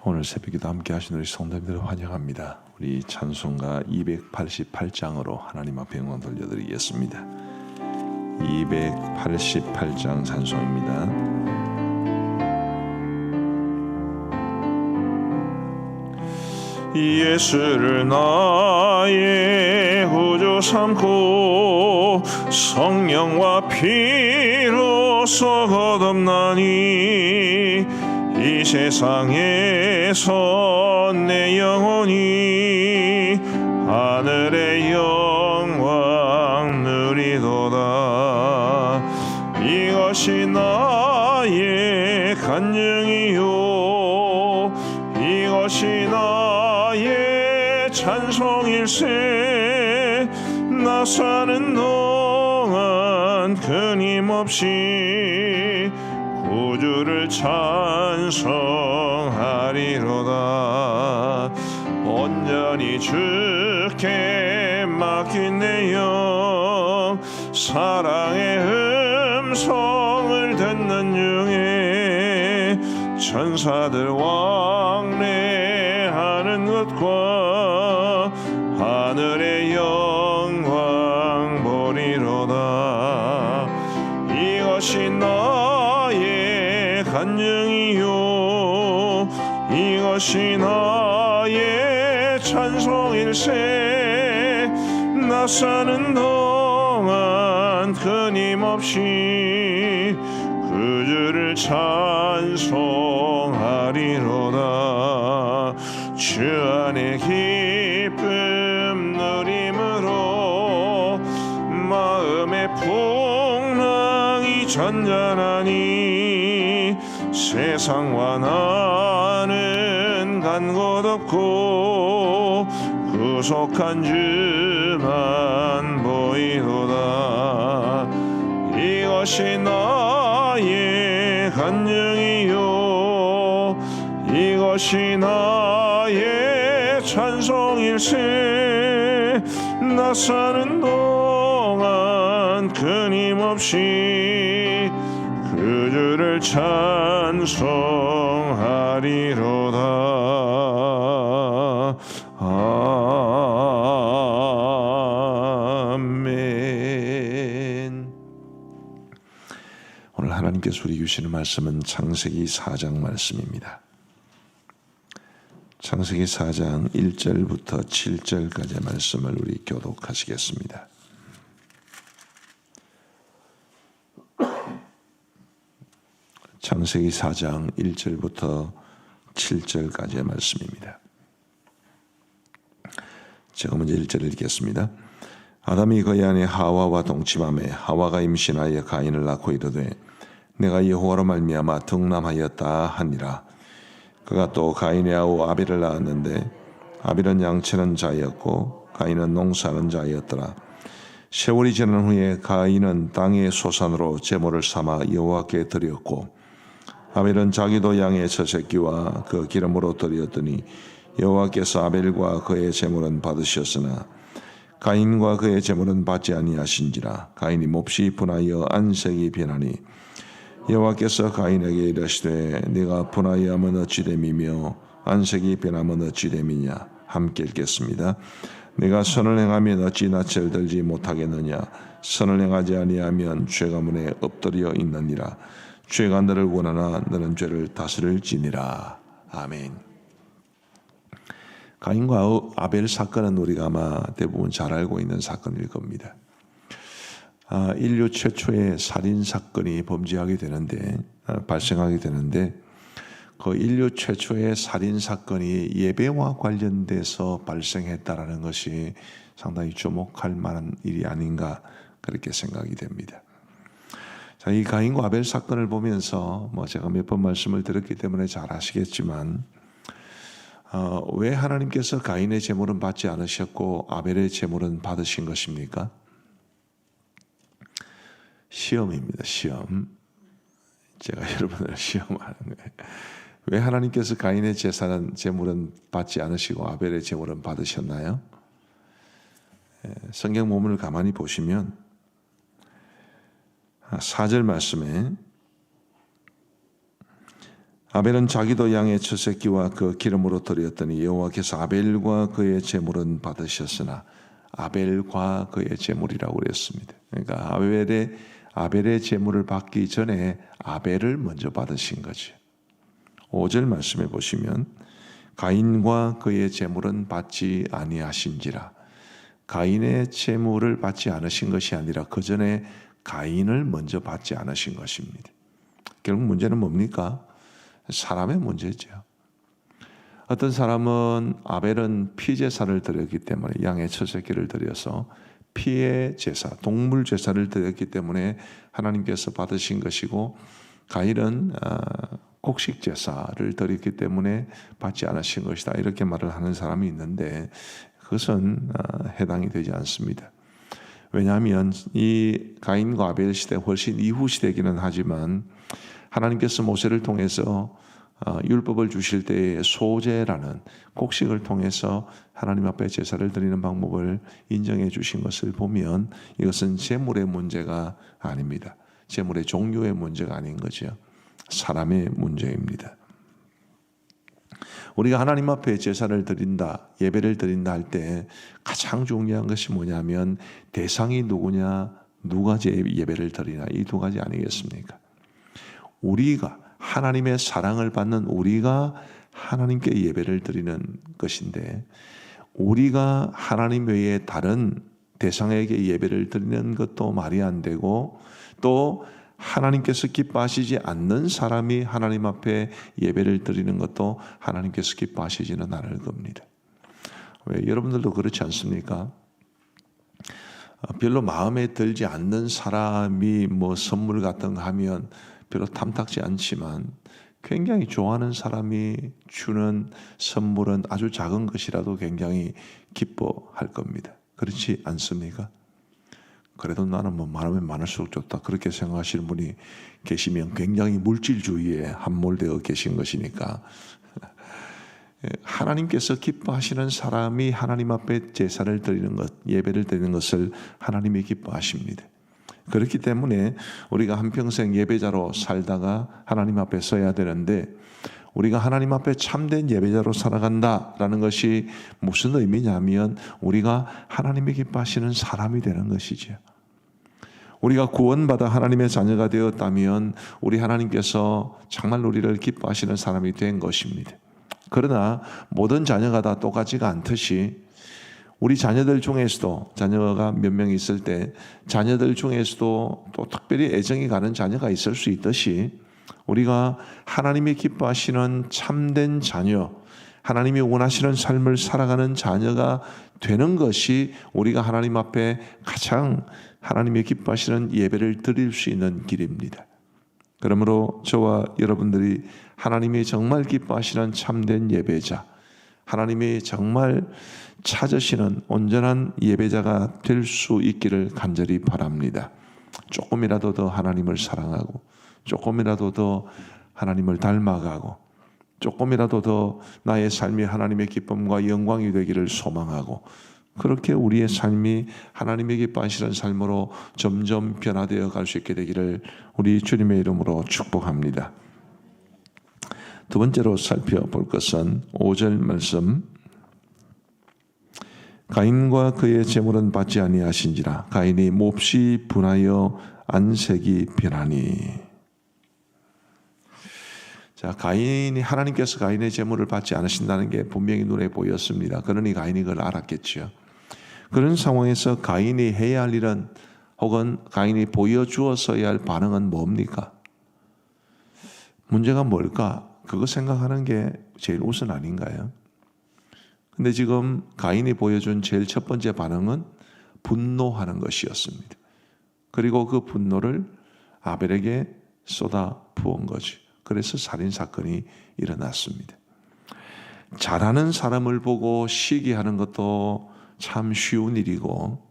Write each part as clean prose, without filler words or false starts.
오늘 새벽에도 함께 하신 우리 성도님들을 환영합니다. 우리 찬송가 288장으로 하나님 앞에 영광 돌려드리겠습니다. 288장 찬송입니다. 예수를 나의 구주 삼고 성령과 피로써 거듭나니 이 세상에서 내 영혼이 하늘의 영광 누리도다. 이것이 나의 간증이요 이것이 나의 찬송일세. 나 사는 동안 끊임없이 구주를 찬송하리로다. 온전히 주께 맡긴 내 영 사랑의 음성을 듣는 중에 천사들 왕래하는 것과 하늘의 영광 보리로다. 이것이 나의 간증이요 이것이 나의 찬송일세. 나 사는 동안 끊임없이 그 주를 찬송하리로다. 주 안에 기쁨 누림으로 마음의 풍랑이 잔잔하니 세상과 나는 간 곳 없고 구속한 주만 보이도다. 이것이 나의 간증이요 이것이 나의 찬송일세. 나 사는 동안 끊임없이 그 주를 찬송하리로다. 아멘. 오늘 하나님께서 우리 주시는 말씀은 창세기 4장 말씀입니다. 창세기 4장 1절부터 7절까지의 말씀을 우리 교독하시겠습니다. 창세기 4장 1절부터 7절까지의 말씀입니다. 제가 먼저 1절을 읽겠습니다. 아담이 그의 아내 하와와 동침하매 하와가 임신하여 가인을 낳고 이르되 내가 여호와로 말미암아 득남하였다 하니라. 그가 또 가인의 아우 아벨을 낳았는데 아벨은 양치는 자였고 가인은 농사하는 자였더라. 세월이 지난 후에 가인은 땅의 소산으로 제물을 삼아 여호와께 드렸고 아벨은 자기도 양의 젖새끼와 그 기름으로 드렸더니 여호와께서 아벨과 그의 제물은 받으셨으나 가인과 그의 제물은 받지 아니하신지라. 가인이 몹시 분하여 안색이 변하니 여호와께서 가인에게 이르시되 네가 분하여 하면 어찌 됨이며 안색이 변하면 어찌 됨이냐. 함께 읽겠습니다. 네가 선을 행하면 어찌 낯을 들지 못하겠느냐. 선을 행하지 아니하면 죄가 문에 엎드려 있느니라. 죄가 너를 원하나 너는 죄를 다스릴지니라. 아멘. 가인과 아벨 사건은 우리가 아마 대부분 잘 알고 있는 사건일 겁니다. 인류 최초의 살인 사건이 발생하게 되는데 그 인류 최초의 살인 사건이 예배와 관련돼서 발생했다라는 것이 상당히 주목할 만한 일이 아닌가 그렇게 생각이 됩니다. 자, 이 가인과 아벨 사건을 보면서 제가 몇 번 말씀을 드렸기 때문에 잘 아시겠지만 왜 하나님께서 가인의 제물은 받지 않으셨고 아벨의 제물은 받으신 것입니까? 시험입니다. 시험. 제가 여러분을 시험하는 거예요. 왜 하나님께서 가인의 제물은 받지 않으시고 아벨의 제물은 받으셨나요? 성경 본문을 가만히 보시면 4절 말씀에 아벨은 자기도 양의 첫 새끼와 그 기름으로 드렸더니 여호와께서 아벨과 그의 제물은 받으셨으나 아벨과 그의 제물이라고 그랬습니다. 그러니까 아벨의 제물을 받기 전에 아벨을 먼저 받으신 거죠. 5절 말씀해 보시면 가인과 그의 제물은 받지 아니하신지라. 가인의 제물을 받지 않으신 것이 아니라 그 전에 가인을 먼저 받지 않으신 것입니다. 결국 문제는 뭡니까? 사람의 문제죠. 어떤 사람은 아벨은 피제사를 드렸기 때문에 양의 첫 새끼를 드려서 피의 제사, 동물 제사를 드렸기 때문에 하나님께서 받으신 것이고, 가인은 곡식 제사를 드렸기 때문에 받지 않으신 것이다, 이렇게 말을 하는 사람이 있는데 그것은 해당이 되지 않습니다. 왜냐하면 이 가인과 아벨 시대 훨씬 이후 시대이기는 하지만 하나님께서 모세를 통해서 율법을 주실 때의 소제라는 곡식을 통해서 하나님 앞에 제사를 드리는 방법을 인정해 주신 것을 보면 이것은 제물의 문제가 아닙니다. 제물의 종류의 문제가 아닌 거죠. 사람의 문제입니다. 우리가 하나님 앞에 제사를 드린다, 예배를 드린다 할 때 가장 중요한 것이 뭐냐면 대상이 누구냐, 누가 예배를 드리나, 이 두 가지 아니겠습니까? 우리가 하나님의 사랑을 받는 우리가 하나님께 예배를 드리는 것인데, 우리가 하나님 외에 다른 대상에게 예배를 드리는 것도 말이 안 되고, 또 하나님께서 기뻐하시지 않는 사람이 하나님 앞에 예배를 드리는 것도 하나님께서 기뻐하시지는 않을 겁니다. 왜? 여러분들도 그렇지 않습니까? 별로 마음에 들지 않는 사람이 뭐 선물 같은 거 하면 별로 탐탁지 않지만 굉장히 좋아하는 사람이 주는 선물은 아주 작은 것이라도 굉장히 기뻐할 겁니다. 그렇지 않습니까? 그래도 나는 뭐 많으면 많을수록 좋다, 그렇게 생각하시는 분이 계시면 굉장히 물질주의에 함몰되어 계신 것이니까, 하나님께서 기뻐하시는 사람이 하나님 앞에 제사를 드리는 것, 예배를 드리는 것을 하나님이 기뻐하십니다. 그렇기 때문에 우리가 한평생 예배자로 살다가 하나님 앞에 서야 되는데, 우리가 하나님 앞에 참된 예배자로 살아간다라는 것이 무슨 의미냐면 우리가 하나님이 기뻐하시는 사람이 되는 것이죠. 우리가 구원받아 하나님의 자녀가 되었다면 우리 하나님께서 정말 우리를 기뻐하시는 사람이 된 것입니다. 그러나 모든 자녀가 다 똑같지가 않듯이 우리 자녀들 중에서도, 자녀가 몇 명 있을 때 자녀들 중에서도 또 특별히 애정이 가는 자녀가 있을 수 있듯이, 우리가 하나님이 기뻐하시는 참된 자녀, 하나님이 원하시는 삶을 살아가는 자녀가 되는 것이 우리가 하나님 앞에 가장 하나님이 기뻐하시는 예배를 드릴 수 있는 길입니다. 그러므로 저와 여러분들이 하나님이 정말 기뻐하시는 참된 예배자, 하나님이 정말 찾으시는 온전한 예배자가 될 수 있기를 간절히 바랍니다. 조금이라도 더 하나님을 사랑하고, 조금이라도 더 하나님을 닮아가고, 조금이라도 더 나의 삶이 하나님의 기쁨과 영광이 되기를 소망하고, 그렇게 우리의 삶이 하나님의 기뻐하시는 삶으로 점점 변화되어 갈 수 있게 되기를 우리 주님의 이름으로 축복합니다. 두 번째로 살펴볼 것은 5절 말씀, 가인과 그의 제물은 받지 아니하신지라. 가인이 몹시 분하여 안색이 변하니. 자, 가인이, 하나님께서 가인의 제물을 받지 않으신다는 게 분명히 눈에 보였습니다. 그러니 가인이 그걸 알았겠죠. 그런 상황에서 가인이 해야 할 일은, 혹은 가인이 보여주었어야 할 반응은 뭡니까? 문제가 뭘까? 그거 생각하는 게 제일 우선 아닌가요? 근데 지금 가인이 보여준 제일 첫 번째 반응은 분노하는 것이었습니다. 그리고 그 분노를 아벨에게 쏟아 부은 거죠. 그래서 살인사건이 일어났습니다. 잘하는 사람을 보고 시기하는 것도 참 쉬운 일이고,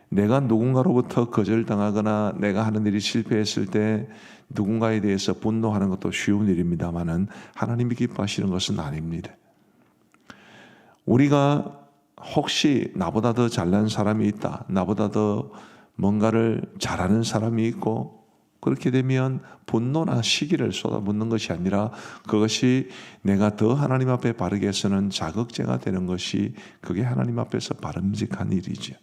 내가 누군가로부터 거절당하거나 내가 하는 일이 실패했을 때 누군가에 대해서 분노하는 것도 쉬운 일입니다만은 하나님이 기뻐하시는 것은 아닙니다. 우리가 혹시 나보다 더 잘난 사람이 있다, 나보다 더 뭔가를 잘하는 사람이 있고 그렇게 되면 분노나 시기를 쏟아붓는 것이 아니라 그것이 내가 더 하나님 앞에 바르게 서는 자극제가 되는 것이 그게 하나님 앞에서 바람직한 일이죠.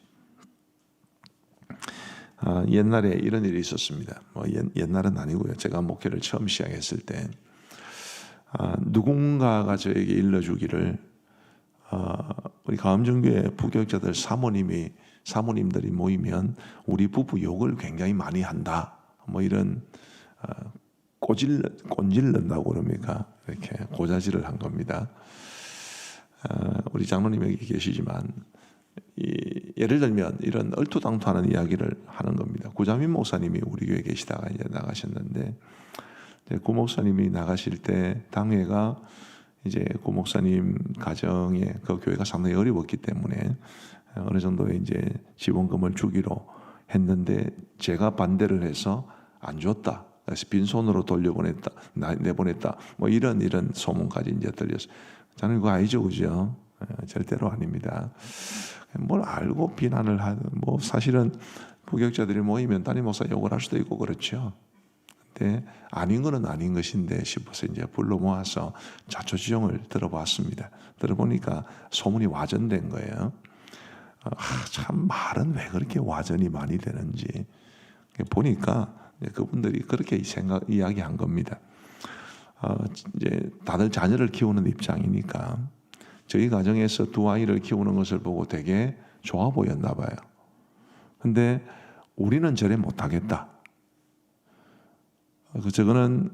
옛날에 이런 일이 있었습니다. 옛날은 아니고요. 제가 목회를 처음 시작했을 때 누군가가 저에게 일러주기를 우리 가음정교회 부교육자들 사모님들이 모이면 우리 부부 욕을 굉장히 많이 한다. 이런 꼰질른다고 그럽니까? 이렇게 고자질을 한 겁니다. 우리 장로님 여기 계시지만 예를 들면 이런 얼토당토하는 이야기를 하는 겁니다. 구자민 목사님이 우리 교회에 계시다가 이제 나가셨는데 구 목사님이 나가실 때 당회가 이제 구 목사님 가정에 그 교회가 상당히 어려웠기 때문에 어느 정도의 이제 지원금을 주기로 했는데 제가 반대를 해서 안 줬다. 그래서 빈손으로 돌려보냈다, 내보냈다. 이런 소문까지 이제 들렸어요. 저는 그거 아니죠, 그죠? 절대로 아닙니다. 뭘 알고 비난을 하든 사실은 부교육자들이 모이면 담임 목사 욕을 할 수도 있고 그렇죠. 근데 아닌 거는 아닌 것인데 싶어서 이제 불러 모아서 자초지종을 들어봤습니다. 들어보니까 소문이 와전된 거예요. 참 말은 왜 그렇게 와전이 많이 되는지 보니까 그분들이 그렇게 이야기한 겁니다. 이제 다들 자녀를 키우는 입장이니까 저희 가정에서 두 아이를 키우는 것을 보고 되게 좋아 보였나 봐요. 근데 우리는 저래 못하겠다. 저거는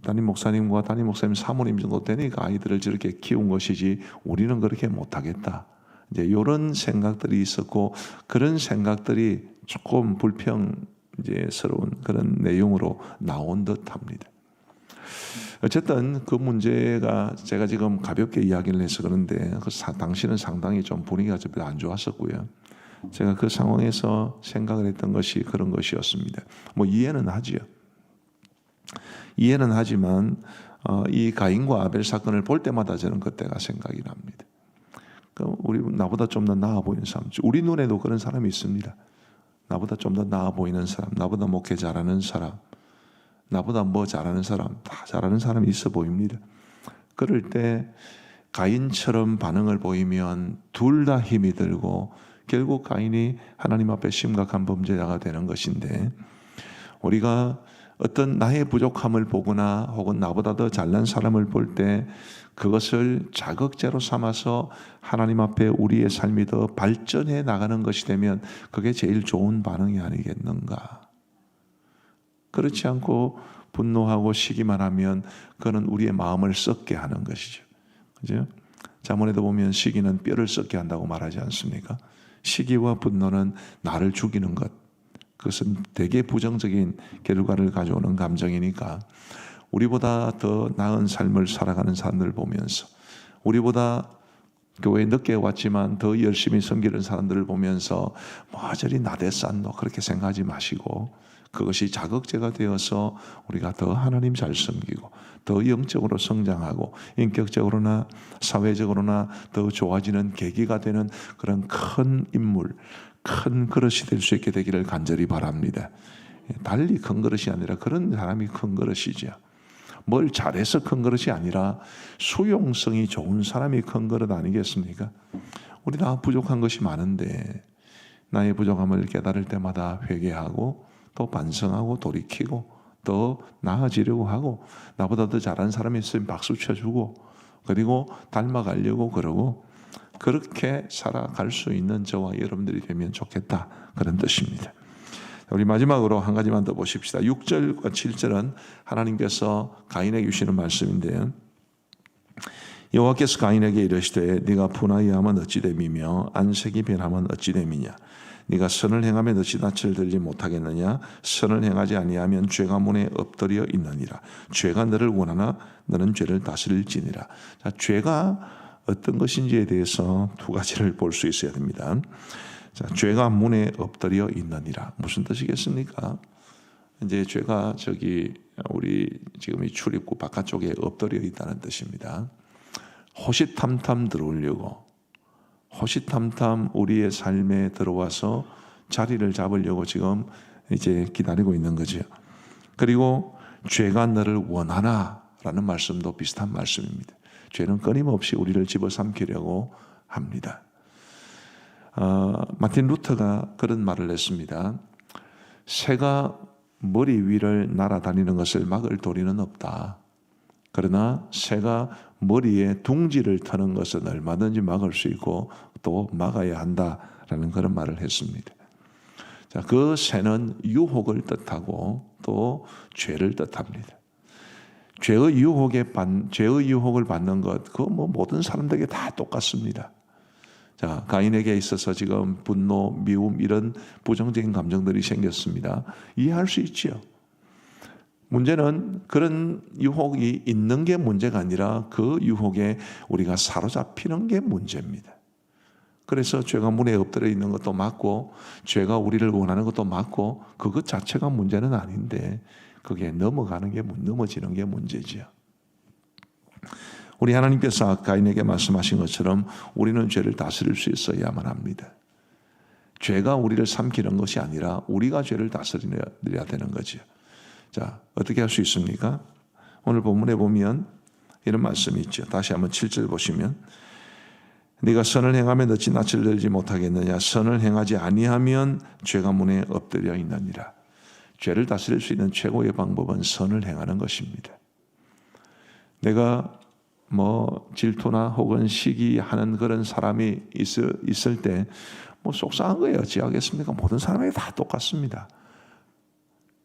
담임 목사님과 담임 목사님 사모님 정도 되니까 아이들을 저렇게 키운 것이지 우리는 그렇게 못하겠다. 이제 이런 생각들이 있었고 그런 생각들이 조금 불평스러운 그런 내용으로 나온 듯합니다. 어쨌든 그 문제가 제가 지금 가볍게 이야기를 해서 그런데 당시는 상당히 좀 분위기가 좀 안 좋았었고요. 제가 그 상황에서 생각을 했던 것이 그런 것이었습니다. 이해는 하지요. 이해는 하지만 이 가인과 아벨 사건을 볼 때마다 저는 그때가 생각이 납니다. 나보다 좀 더 나아 보이는 사람, 우리 눈에도 그런 사람이 있습니다. 나보다 좀 더 나아 보이는 사람, 나보다 목회 잘하는 사람, 나보다 잘하는 사람, 다 잘하는 사람이 있어 보입니다. 그럴 때 가인처럼 반응을 보이면 둘 다 힘이 들고 결국 가인이 하나님 앞에 심각한 범죄자가 되는 것인데 우리가 어떤 나의 부족함을 보거나 혹은 나보다 더 잘난 사람을 볼 때 그것을 자극제로 삼아서 하나님 앞에 우리의 삶이 더 발전해 나가는 것이 되면 그게 제일 좋은 반응이 아니겠는가. 그렇지 않고 분노하고 시기만 하면 그는 우리의 마음을 썩게 하는 것이죠. 그죠? 잠언에도 보면 시기는 뼈를 썩게 한다고 말하지 않습니까? 시기와 분노는 나를 죽이는 것. 그것은 되게 부정적인 결과를 가져오는 감정이니까 우리보다 더 나은 삶을 살아가는 사람들을 보면서 우리보다 교회에 늦게 왔지만 더 열심히 섬기는 사람들을 보면서 저리 나대싼노 그렇게 생각하지 마시고 그것이 자극제가 되어서 우리가 더 하나님 잘 섬기고 더 영적으로 성장하고 인격적으로나 사회적으로나 더 좋아지는 계기가 되는 그런 큰 인물, 큰 그릇이 될 수 있게 되기를 간절히 바랍니다. 달리 큰 그릇이 아니라 그런 사람이 큰 그릇이죠. 뭘 잘해서 큰 그릇이 아니라 수용성이 좋은 사람이 큰 그릇 아니겠습니까? 우리 다 부족한 것이 많은데 나의 부족함을 깨달을 때마다 회개하고 또 반성하고 돌이키고 더 나아지려고 하고 나보다 더 잘하는 사람이 있으면 박수 쳐주고 그리고 닮아가려고 그러고 그렇게 살아갈 수 있는 저와 여러분들이 되면 좋겠다 그런 뜻입니다. 우리 마지막으로 한 가지만 더 보십시다. 6절과 7절은 하나님께서 가인에게 주시는 말씀인데요. 여호와께서 가인에게 이르시되 네가 분하여함은 어찌 됨이며 안색이 변함은 어찌 됨이냐. 네가 선을 행하면 어찌 낯을 들지 못하겠느냐. 선을 행하지 아니하면 죄가 문에 엎드려 있느니라. 죄가 너를 원하나 너는 죄를 다스릴지니라. 자, 죄가 어떤 것인지에 대해서 두 가지를 볼 수 있어야 됩니다. 자, 죄가 문에 엎드려 있느니라. 무슨 뜻이겠습니까? 이제 죄가 우리 지금 이 출입구 바깥쪽에 엎드려 있다는 뜻입니다. 호시탐탐 들어오려고, 호시탐탐 우리의 삶에 들어와서 자리를 잡으려고 지금 이제 기다리고 있는 거죠. 그리고 죄가 너를 원하나? 라는 말씀도 비슷한 말씀입니다. 죄는 끊임없이 우리를 집어삼키려고 합니다. 마틴 루터가 그런 말을 했습니다. 새가 머리 위를 날아다니는 것을 막을 도리는 없다. 그러나 새가 머리에 둥지를 터는 것은 얼마든지 막을 수 있고 또 막아야 한다라는 그런 말을 했습니다. 자, 그 새는 유혹을 뜻하고 또 죄를 뜻합니다. 죄의 유혹을 받는 것, 그거 뭐 모든 사람들에게 다 똑같습니다. 자, 가인에게 있어서 지금 분노, 미움 이런 부정적인 감정들이 생겼습니다. 이해할 수 있지요. 문제는 그런 유혹이 있는 게 문제가 아니라 그 유혹에 우리가 사로잡히는 게 문제입니다. 그래서 죄가 문에 엎드려 있는 것도 맞고 죄가 우리를 원하는 것도 맞고 그것 자체가 문제는 아닌데 그게 넘어지는 게 문제지요. 우리 하나님께서 가인에게 말씀하신 것처럼 우리는 죄를 다스릴 수 있어야만 합니다. 죄가 우리를 삼키는 것이 아니라 우리가 죄를 다스려야 되는 거죠. 자, 어떻게 할 수 있습니까? 오늘 본문에 보면 이런 말씀이 있죠. 다시 한번 7절 보시면 네가 선을 행하면 어찌 낯을 들지 못하겠느냐. 선을 행하지 아니하면 죄가 문에 엎드려 있느니라. 죄를 다스릴 수 있는 최고의 방법은 선을 행하는 것입니다. 내가 질투나 혹은 시기하는 그런 사람이 있을 때 속상한 거예요. 어찌하겠습니까? 모든 사람에게 다 똑같습니다.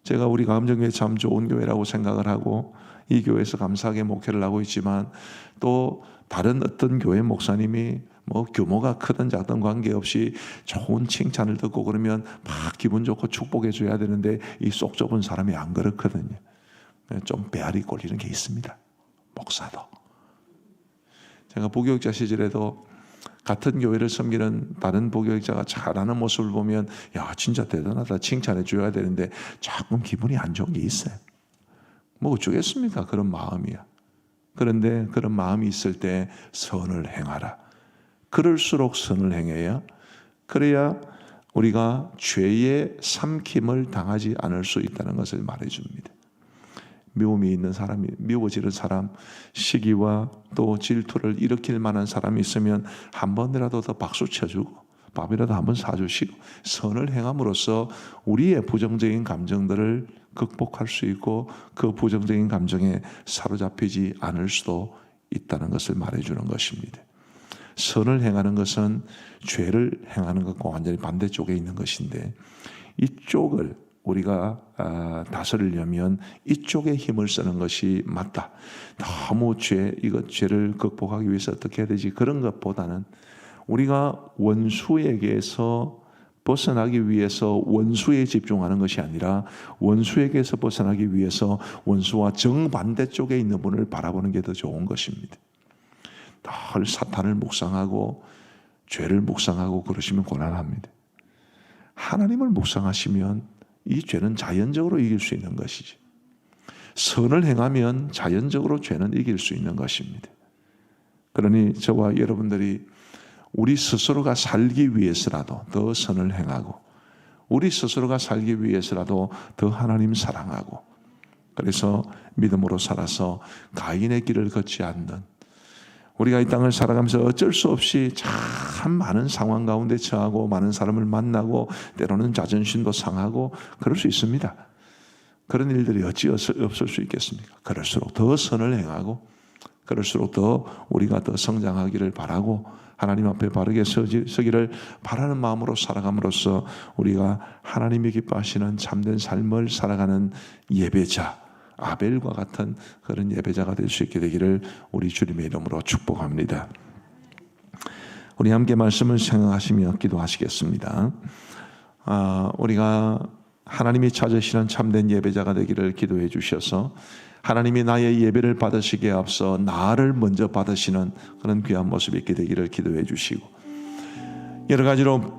제가 우리 감정교회 참 좋은 교회라고 생각을 하고 이 교회에서 감사하게 목회를 하고 있지만 또 다른 어떤 교회 목사님이 규모가 크든 작든 관계없이 좋은 칭찬을 듣고 그러면 막 기분 좋고 축복해 줘야 되는데 이 속 좁은 사람이 안 그렇거든요. 좀 배알이 꼴리는 게 있습니다. 목사도. 제가 부교육자 시절에도 같은 교회를 섬기는 다른 부교육자가 잘하는 모습을 보면 야 진짜 대단하다 칭찬해 줘야 되는데 조금 기분이 안 좋은 게 있어요. 어쩌겠습니까? 그런 마음이야. 그런데 그런 마음이 있을 때 선을 행하라. 그럴수록 선을 행해야 그래야 우리가 죄의 삼킴을 당하지 않을 수 있다는 것을 말해줍니다. 미움이 있는 사람이 미워지는 사람, 시기와 또 질투를 일으킬 만한 사람이 있으면 한 번이라도 더 박수 쳐주고 밥이라도 한번 사주시고 선을 행함으로써 우리의 부정적인 감정들을 극복할 수 있고 그 부정적인 감정에 사로잡히지 않을 수도 있다는 것을 말해주는 것입니다. 선을 행하는 것은 죄를 행하는 것과 완전히 반대쪽에 있는 것인데 이쪽을 우리가 다스리려면 이쪽에 힘을 쓰는 것이 맞다. 너무 죄를 극복하기 위해서 어떻게 해야 되지? 그런 것보다는 우리가 원수에게서 벗어나기 위해서 원수에 집중하는 것이 아니라 원수에게서 벗어나기 위해서 원수와 정반대 쪽에 있는 분을 바라보는 게 더 좋은 것입니다. 늘 사탄을 묵상하고 죄를 묵상하고 그러시면 곤란합니다. 하나님을 묵상하시면 이 죄는 자연적으로 이길 수 있는 것이지. 선을 행하면 자연적으로 죄는 이길 수 있는 것입니다. 그러니 저와 여러분들이 우리 스스로가 살기 위해서라도 더 선을 행하고 우리 스스로가 살기 위해서라도 더 하나님 사랑하고 그래서 믿음으로 살아서 가인의 길을 걷지 않는 우리가 이 땅을 살아가면서 어쩔 수 없이 참 많은 상황 가운데 처하고 많은 사람을 만나고 때로는 자존심도 상하고 그럴 수 있습니다. 그런 일들이 어찌 없을 수 있겠습니까? 그럴수록 더 선을 행하고 그럴수록 더 우리가 더 성장하기를 바라고 하나님 앞에 바르게 서기를 바라는 마음으로 살아감으로써 우리가 하나님이 기뻐하시는 참된 삶을 살아가는 예배자 아벨과 같은 그런 예배자가 될 수 있게 되기를 우리 주님의 이름으로 축복합니다. 우리 함께 말씀을 생각하시며 기도하시겠습니다. 우리가 하나님이 찾으시는 참된 예배자가 되기를 기도해 주셔서 하나님이 나의 예배를 받으시기에 앞서 나를 먼저 받으시는 그런 귀한 모습이 있게 되기를 기도해 주시고 여러 가지로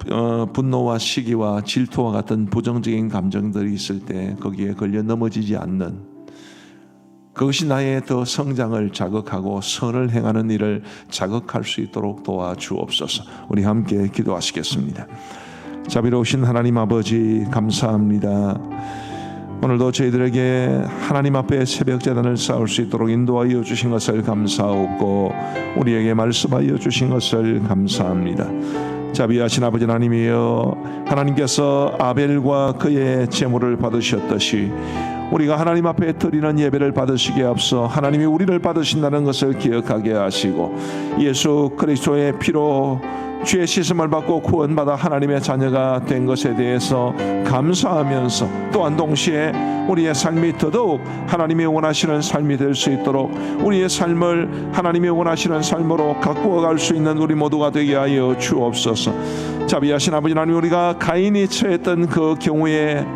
분노와 시기와 질투와 같은 부정적인 감정들이 있을 때 거기에 걸려 넘어지지 않는 그것이 나의 더 성장을 자극하고 선을 행하는 일을 자극할 수 있도록 도와주옵소서. 우리 함께 기도하시겠습니다. 자비로우신 하나님 아버지 감사합니다. 오늘도 저희들에게 하나님 앞에 새벽 제단을 쌓을 수 있도록 인도하여 주신 것을 감사하옵고 우리에게 말씀하여 주신 것을 감사합니다. 자비하신 아버지 하나님이여, 하나님께서 아벨과 그의 제물을 받으셨듯이 우리가 하나님 앞에 드리는 예배를 받으시기에 앞서 하나님이 우리를 받으신다는 것을 기억하게 하시고 예수 그리스도의 피로 죄의 씻음을 받고 구원받아 하나님의 자녀가 된 것에 대해서 감사하면서 또한 동시에 우리의 삶이 더더욱 하나님이 원하시는 삶이 될 수 있도록 우리의 삶을 하나님이 원하시는 삶으로 가꾸어 갈 수 있는 우리 모두가 되게 하여 주옵소서. 자비하신 아버지 하나님, 우리가 가인이 처했던 그 경우에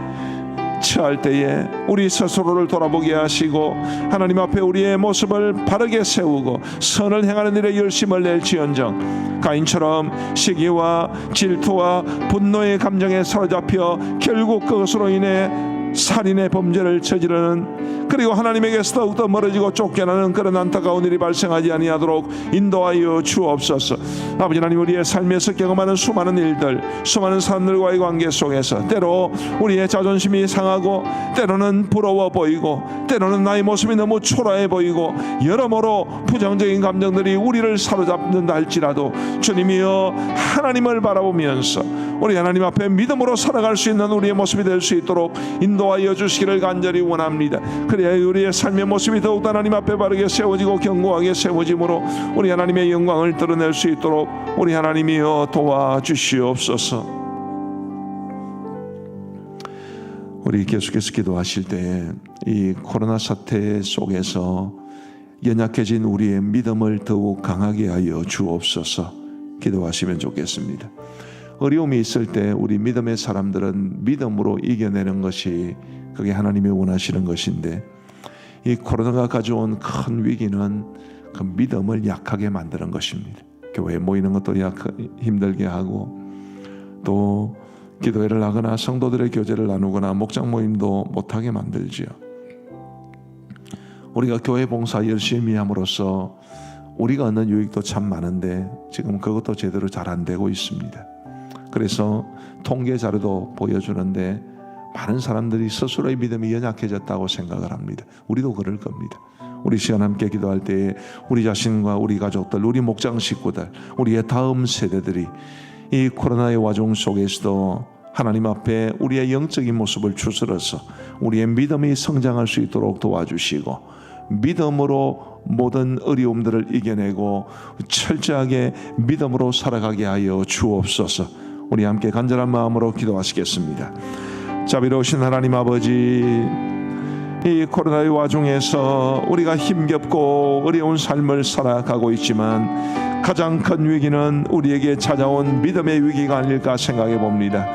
처할 때에 우리 스스로를 돌아보게 하시고 하나님 앞에 우리의 모습을 바르게 세우고 선을 행하는 일에 열심을 낼지언정 가인처럼 시기와 질투와 분노의 감정에 사로잡혀 결국 그것으로 인해 살인의 범죄를 저지르는, 그리고 하나님에게서 더욱더 멀어지고 쫓겨나는 그런 안타까운 일이 발생하지 아니하도록 인도하여 주옵소서. 아버지 하나님, 우리의 삶에서 경험하는 수많은 일들, 수많은 사람들과의 관계 속에서 때로 우리의 자존심이 상하고 때로는 부러워 보이고 때로는 나의 모습이 너무 초라해 보이고 여러모로 부정적인 감정들이 우리를 사로잡는다 할지라도 주님이여, 하나님을 바라보면서 우리 하나님 앞에 믿음으로 살아갈 수 있는 우리의 모습이 될 수 있도록 인도하여 주시기를 간절히 원합니다. 그래야 우리의 삶의 모습이 더욱 하나님 앞에 바르게 세워지고 견고하게 세워짐으로 우리 하나님의 영광을 드러낼 수 있도록 우리 하나님이여 도와주시옵소서. 우리 계속해서 기도하실 때에 이 코로나 사태 속에서 연약해진 우리의 믿음을 더욱 강하게 하여 주옵소서. 기도하시면 좋겠습니다. 어려움이 있을 때 우리 믿음의 사람들은 믿음으로 이겨내는 것이 그게 하나님이 원하시는 것인데, 이 코로나가 가져온 큰 위기는 그 믿음을 약하게 만드는 것입니다. 교회에 모이는 것도 힘들게 하고 또 기도회를 하거나 성도들의 교제를 나누거나 목장 모임도 못하게 만들지요. 우리가 교회 봉사 열심히 함으로써 우리가 얻는 유익도 참 많은데 지금 그것도 제대로 잘 안 되고 있습니다. 그래서 통계 자료도 보여주는데 많은 사람들이 스스로의 믿음이 연약해졌다고 생각을 합니다. 우리도 그럴 겁니다. 우리 시간 함께 기도할 때에 우리 자신과 우리 가족들, 우리 목장 식구들, 우리의 다음 세대들이 이 코로나의 와중 속에서도 하나님 앞에 우리의 영적인 모습을 추스러서 우리의 믿음이 성장할 수 있도록 도와주시고 믿음으로 모든 어려움들을 이겨내고 철저하게 믿음으로 살아가게 하여 주옵소서. 우리 함께 간절한 마음으로 기도하시겠습니다. 자비로우신 하나님 아버지, 이 코로나의 와중에서 우리가 힘겹고 어려운 삶을 살아가고 있지만 가장 큰 위기는 우리에게 찾아온 믿음의 위기가 아닐까 생각해 봅니다.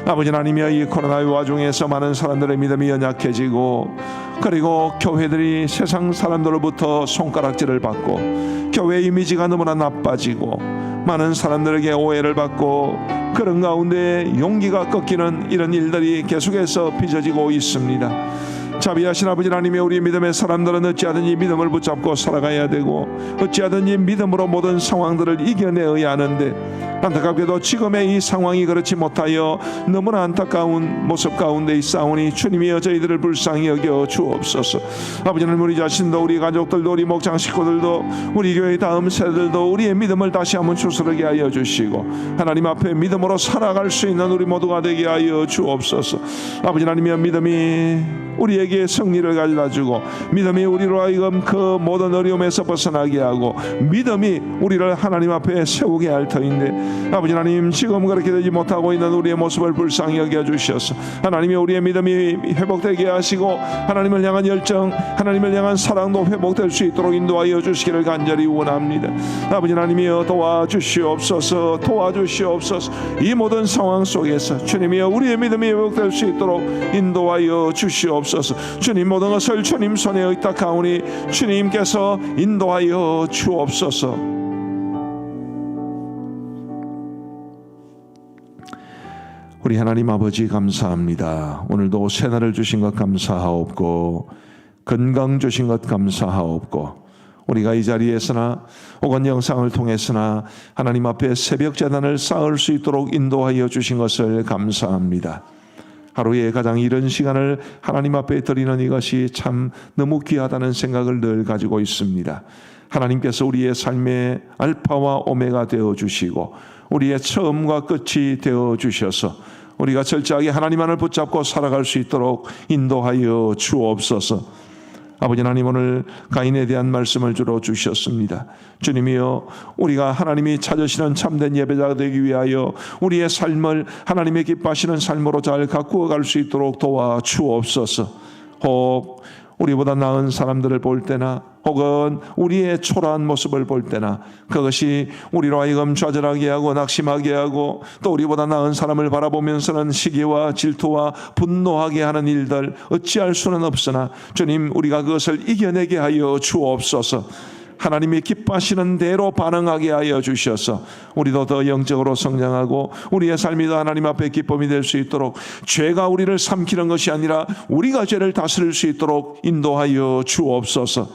아버지 하나님이여, 이 코로나의 와중에서 많은 사람들의 믿음이 연약해지고 그리고 교회들이 세상 사람들로부터 손가락질을 받고 교회 이미지가 너무나 나빠지고 많은 사람들에게 오해를 받고 그런 가운데 용기가 꺾이는 이런 일들이 계속해서 빚어지고 있습니다. 자비하신 아버지 하나님의 우리 믿음의 사람들은 어찌하든지 믿음을 붙잡고 살아가야 되고 어찌하든지 믿음으로 모든 상황들을 이겨내어야 하는데 안타깝게도 지금의 이 상황이 그렇지 못하여 너무나 안타까운 모습 가운데 있사오니 주님이여 저희들을 불쌍히 여겨 주옵소서. 아버지 하나님, 우리 자신도 우리 가족들도 우리 목장 식구들도 우리 교회 다음 세대들도 우리의 믿음을 다시 한번 추스르게 하여 주시고 하나님 앞에 믿음으로 살아갈 수 있는 우리 모두가 되게 하여 주옵소서. 아버지 하나님이여, 믿음이 우리에게 승리를 가져다주고 믿음이 우리로 하여금 그 모든 어려움에서 벗어나게 하고 믿음이 우리를 하나님 앞에 세우게 할 터인데 아버지 하나님, 지금 그렇게 되지 못하고 있는 우리의 모습을 불쌍히 여겨주셔서 하나님이 우리의 믿음이 회복되게 하시고 하나님을 향한 열정, 하나님을 향한 사랑도 회복될 수 있도록 인도하여 주시기를 간절히 원합니다. 아버지 하나님이여 도와주시옵소서. 도와주시옵소서. 이 모든 상황 속에서 주님이여 우리의 믿음이 회복될 수 있도록 인도하여 주시옵소서. 주님, 모든 것을 주님 손에 의탁하오니 주님께서 인도하여 주옵소서. 우리 하나님 아버지 감사합니다. 오늘도 새날을 주신 것 감사하옵고 건강 주신 것 감사하옵고 우리가 이 자리에서나 혹은 영상을 통해서나 하나님 앞에 새벽 제단을 쌓을 수 있도록 인도하여 주신 것을 감사합니다. 하루에 가장 이른 시간을 하나님 앞에 드리는 이것이 참 너무 귀하다는 생각을 늘 가지고 있습니다. 하나님께서 우리의 삶의 알파와 오메가 되어주시고 우리의 처음과 끝이 되어주셔서 우리가 철저하게 하나님만을 붙잡고 살아갈 수 있도록 인도하여 주옵소서. 아버지 하나님, 오늘 가인에 대한 말씀을 주로 주셨습니다. 주님이여, 우리가 하나님이 찾으시는 참된 예배자가 되기 위하여 우리의 삶을 하나님의 기뻐하시는 삶으로 잘 가꾸어 갈 수 있도록 도와 주옵소서. 혹 우리보다 나은 사람들을 볼 때나 혹은 우리의 초라한 모습을 볼 때나 그것이 우리로 하여금 좌절하게 하고 낙심하게 하고 또 우리보다 나은 사람을 바라보면서는 시기와 질투와 분노하게 하는 일들 어찌할 수는 없으나 주님, 우리가 그것을 이겨내게 하여 주옵소서. 하나님이 기뻐하시는 대로 반응하게 하여 주셔서 우리도 더 영적으로 성장하고 우리의 삶이 더 하나님 앞에 기쁨이 될 수 있도록, 죄가 우리를 삼키는 것이 아니라 우리가 죄를 다스릴 수 있도록 인도하여 주옵소서.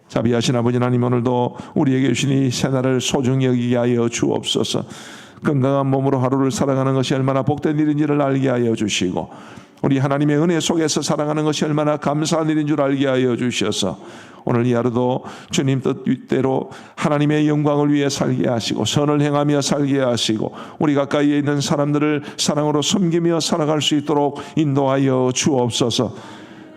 자비하신 아버지 하나님, 오늘도 우리에게 주신 이 새날을 소중히 여기게 하여 주옵소서. 건강한 몸으로 하루를 살아가는 것이 얼마나 복된 일인지를 알게 하여 주시고 우리 하나님의 은혜 속에서 살아가는 것이 얼마나 감사한 일인 줄 알게 하여 주셔서 오늘 이 하루도 주님 뜻대로 하나님의 영광을 위해 살게 하시고 선을 행하며 살게 하시고 우리 가까이에 있는 사람들을 사랑으로 섬기며 살아갈 수 있도록 인도하여 주옵소서.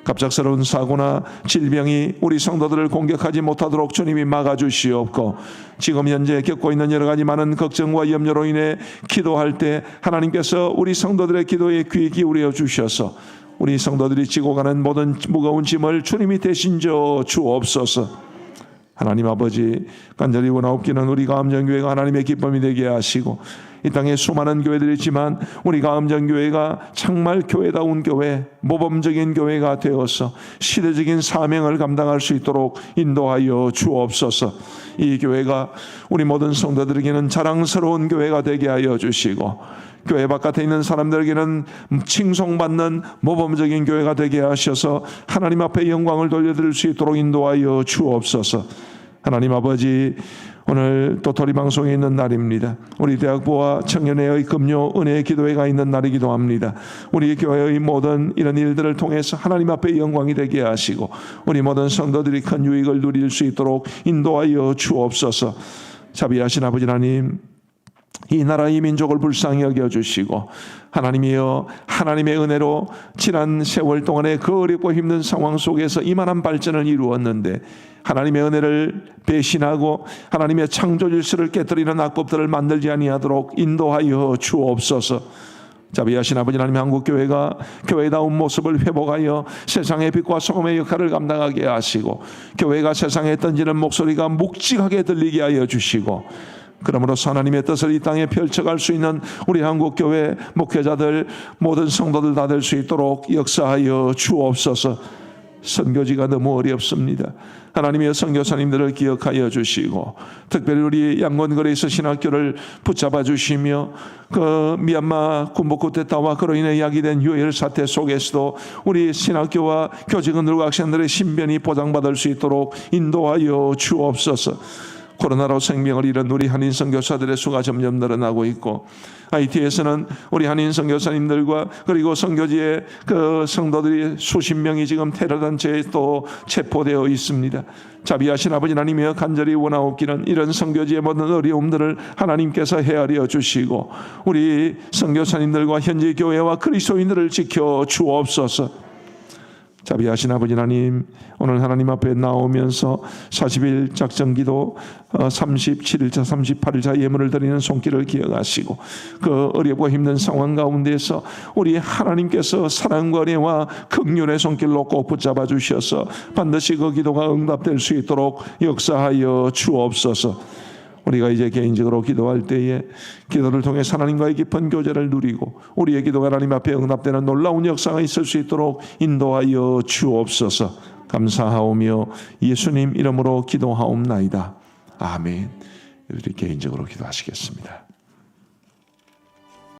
갑작스러운 사고나 질병이 우리 성도들을 공격하지 못하도록 주님이 막아주시옵고, 지금 현재 겪고 있는 여러 가지 많은 걱정과 염려로 인해 기도할 때 하나님께서 우리 성도들의 기도에 귀 기울여 주셔서 우리 성도들이 지고 가는 모든 무거운 짐을 주님이 대신 져 주옵소서. 하나님 아버지, 간절히 원하옵기는 우리 가암정교회가 하나님의 기쁨이 되게 하시고 이 땅에 수많은 교회들이 있지만 우리 가암정교회가 정말 교회다운 교회, 모범적인 교회가 되어서 시대적인 사명을 감당할 수 있도록 인도하여 주옵소서. 이 교회가 우리 모든 성도들에게는 자랑스러운 교회가 되게 하여 주시고 교회 바깥에 있는 사람들에게는 칭송받는 모범적인 교회가 되게 하셔서 하나님 앞에 영광을 돌려드릴 수 있도록 인도하여 주옵소서. 하나님 아버지, 오늘 도토리 방송에 있는 날입니다. 우리 대학부와 청년회의 금요 은혜의 기도회가 있는 날이기도 합니다. 우리 교회의 모든 이런 일들을 통해서 하나님 앞에 영광이 되게 하시고 우리 모든 성도들이 큰 유익을 누릴 수 있도록 인도하여 주옵소서. 자비하신 아버지 하나님, 이 나라 이 민족을 불쌍히 여겨주시고 하나님이여, 하나님의 은혜로 지난 세월 동안에 그 어렵고 힘든 상황 속에서 이만한 발전을 이루었는데 하나님의 은혜를 배신하고 하나님의 창조 질서를 깨뜨리는 악법들을 만들지 아니하도록 인도하여 주옵소서. 자비하신 아버지 하나님, 한국교회가 교회다운 모습을 회복하여 세상의 빛과 소금의 역할을 감당하게 하시고 교회가 세상에 던지는 목소리가 묵직하게 들리게 하여 주시고 그러므로서 하나님의 뜻을 이 땅에 펼쳐갈 수 있는 우리 한국교회 목회자들 모든 성도들 다 될 수 있도록 역사하여 주옵소서. 선교지가 너무 어렵습니다. 하나님의 선교사님들을 기억하여 주시고 특별히 우리 양곤거리에서 신학교를 붙잡아 주시며 그 미얀마 군부 쿠데타와 그로 인해 야기된 유혈 사태 속에서도 우리 신학교와 교직원들과 학생들의 신변이 보장받을 수 있도록 인도하여 주옵소서. 코로나로 생명을 잃은 우리 한인 선교사들의 수가 점점 늘어나고 있고 IT에서는 우리 한인 선교사님들과 그리고 선교지의 그 성도들이 수십 명이 지금 테러단체에 또 체포되어 있습니다. 자비하신 아버지 하나님이여, 간절히 원하옵기는 이런 선교지의 모든 어려움들을 하나님께서 헤아려 주시고 우리 선교사님들과 현지 교회와 그리스도인들을 지켜 주옵소서. 자비하신 아버지 하나님, 오늘 하나님 앞에 나오면서 40일 작정기도 37일차 38일차 예물을 드리는 손길을 기억하시고 그 어렵고 힘든 상황 가운데서 우리 하나님께서 사랑과 은혜와 긍휼의 손길로 꼭 붙잡아 주셔서 반드시 그 기도가 응답될 수 있도록 역사하여 주옵소서. 우리가 이제 개인적으로 기도할 때에 기도를 통해 하나님과의 깊은 교제를 누리고 우리의 기도가 하나님 앞에 응답되는 놀라운 역사가 있을 수 있도록 인도하여 주옵소서. 감사하오며 예수님 이름으로 기도하옵나이다. 아멘. 우리 개인적으로 기도하시겠습니다.